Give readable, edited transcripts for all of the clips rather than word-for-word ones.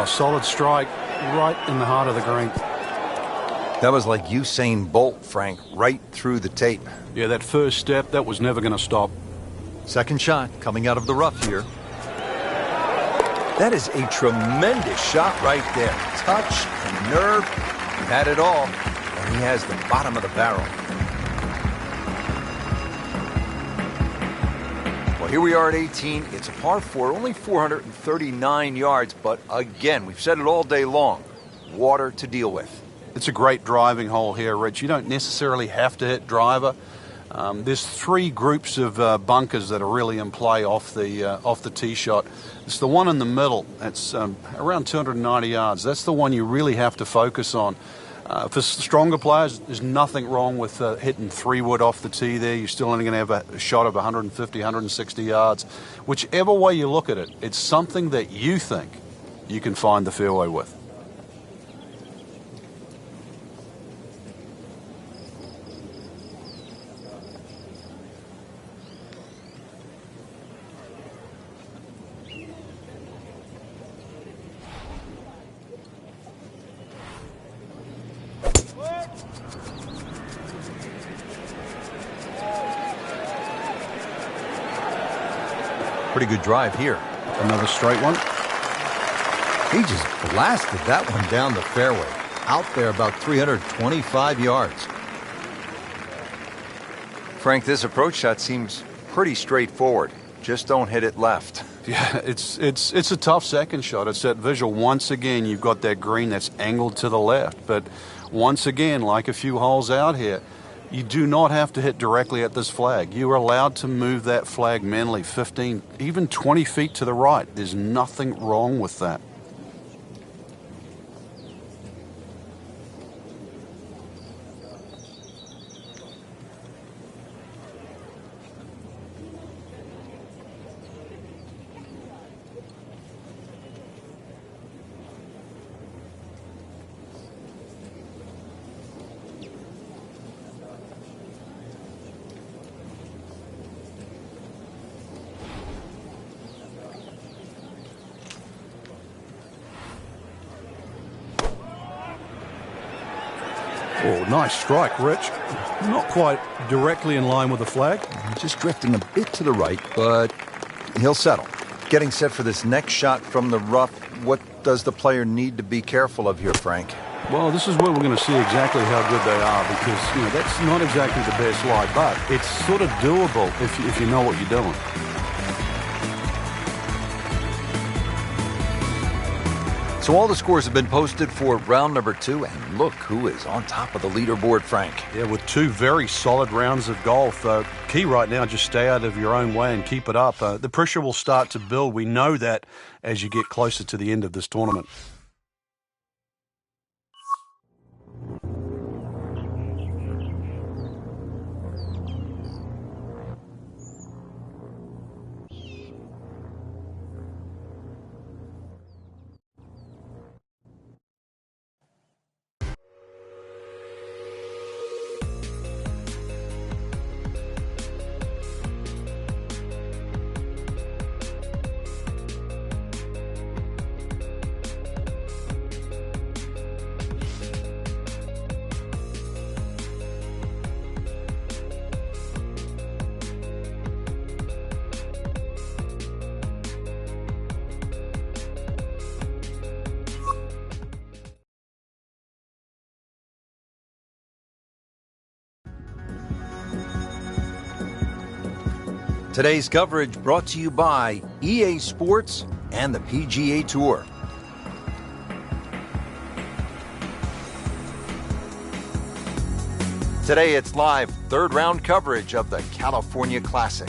Oh, solid strike right in the heart of the green. That was like Usain Bolt, Frank, right through the tape. Yeah, that first step, that was never going to stop. Second shot coming out of the rough here. That is a tremendous shot right there. Touch and nerve. He had it all, and he has the bottom of the barrel. Well, here we are at 18. It's a par 4, only 439 yards, but again, we've said it all day long, water to deal with. It's a great driving hole here, Rich. You don't necessarily have to hit driver. There's three groups of bunkers that are really in play off the tee shot. It's the one in the middle. It's around 290 yards. That's the one you really have to focus on. For stronger players, there's nothing wrong with hitting 3-wood off the tee there. You're still only going to have a shot of 150, 160 yards. Whichever way you look at it, it's something that you think you can find the fairway with. Pretty good drive here. Another straight one. He just blasted that one down the fairway. Out there about 325 yards. Frank, this approach shot seems pretty straightforward. Just don't hit it left. Yeah, it's a tough second shot. It's that visual. Once again, you've got that green that's angled to the left. But once again, like a few holes out here, you do not have to hit directly at this flag. You are allowed to move that flag mentally 15, even 20 feet to the right. There's nothing wrong with that. Oh, nice strike, Rich. Not quite directly in line with the flag. Just drifting a bit to the right, but he'll settle. Getting set for this next shot from the rough, what does the player need to be careful of here, Frank? Well, this is where we're going to see exactly how good they are, because, you know, that's not exactly the best lie, but it's sort of doable if you know what you're doing. So all the scores have been posted for round number 2, and look who is on top of the leaderboard, Frank. Yeah, with two very solid rounds of golf. Key right now, just stay out of your own way and keep it up. The pressure will start to build. We know that as you get closer to the end of this tournament. Today's coverage brought to you by EA Sports and the PGA Tour. Today it's live third round coverage of the California Classic.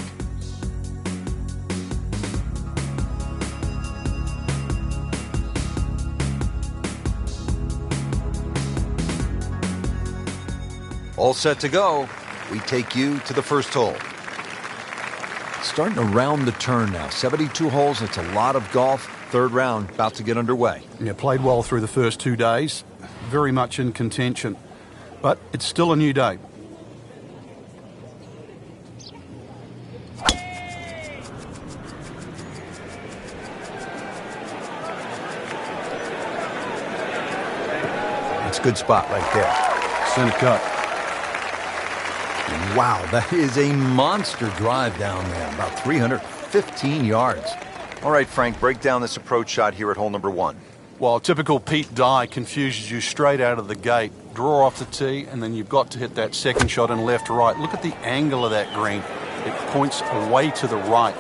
All set to go. We take you to the first hole. Starting around the turn now. 72 holes. It's a lot of golf. Third round about to get underway. Yeah, played well through the first 2 days. Very much in contention. But it's still a new day. That's a good spot right there. Center cut. Wow, that is a monster drive down there, about 315 yards. All right, Frank, break down this approach shot here at hole number 1. Well, typical Pete Dye confuses you straight out of the gate. Draw off the tee, and then you've got to hit that second shot in left-right. Look at the angle of that green. It points away to the right.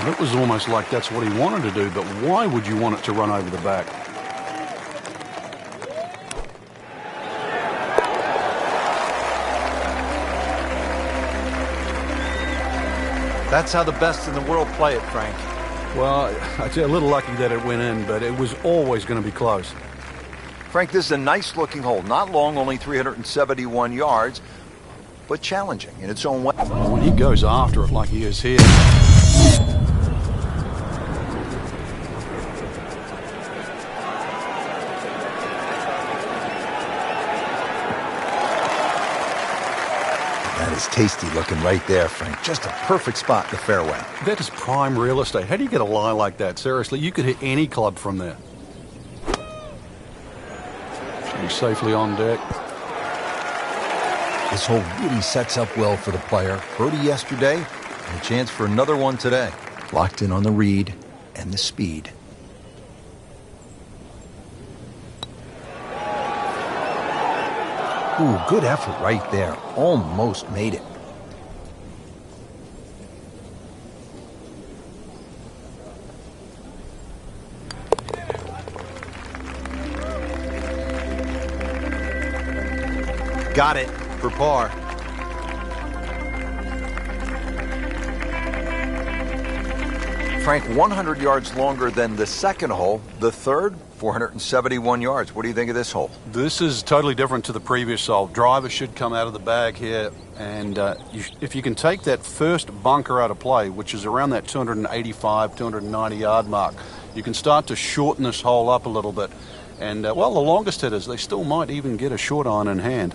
And it was almost like that's what he wanted to do, but why would you want it to run over the back? That's how the best in the world play it, Frank. Well, I'd say a little lucky that it went in, but it was always going to be close. Frank, this is a nice-looking hole. Not long, only 371 yards, but challenging in its own way. When he goes after it like he is here. That is tasty looking right there, Frank. Just a perfect spot in the fairway. That is prime real estate. How do you get a lie like that? Seriously, you could hit any club from there. Should be safely on deck. This hole really sets up well for the player. Birdie yesterday, and a chance for another one today. Locked in on the read and the speed. Ooh, good effort right there. Almost made it. Got it for par. Frank, 100 yards longer than the second hole. The third, 471 yards. What do you think of this hole? This is totally different to the previous hole. Driver should come out of the bag here, and if you can take that first bunker out of play, which is around that 285, 290 yard mark, you can start to shorten this hole up a little bit. And, well, the longest hitters, they still might even get a short iron in hand.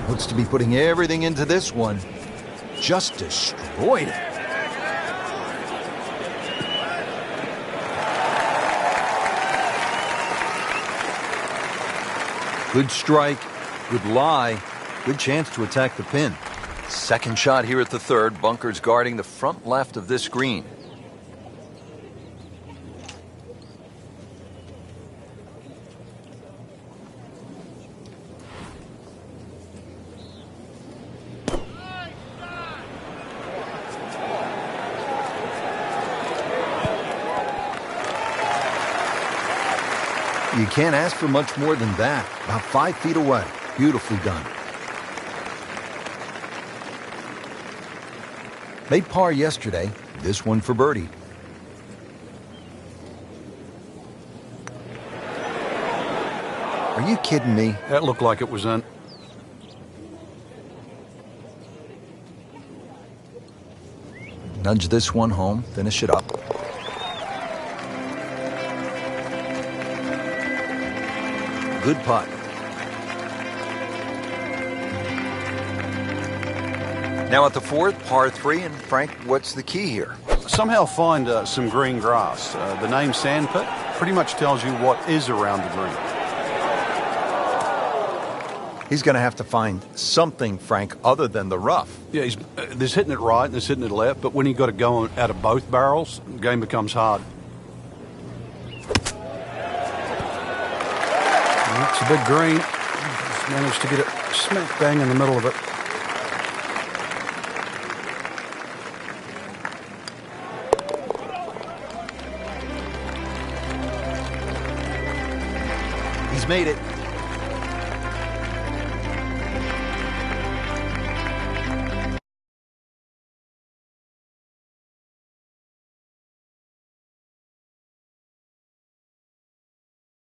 Looks to be putting everything into this one. Just destroyed it. Good strike, good lie, good chance to attack the pin. Second shot here at the third. Bunkers guarding the front left of this green. You can't ask for much more than that. About 5 feet away. Beautifully done. Made par yesterday. This one for birdie. Are you kidding me? That looked like it was in. Nudge this one home. Finish it up. Good putt. Now at the fourth, par 3, and Frank, what's the key here? Somehow find some green grass. The name Sandpit pretty much tells you what is around the green. He's going to have to find something, Frank, other than the rough. Yeah, there's hitting it right and there's hitting it left, but when you've got to go out of both barrels, the game becomes hard. It's a big green. Just managed to get it smack bang in the middle of it. He's made it.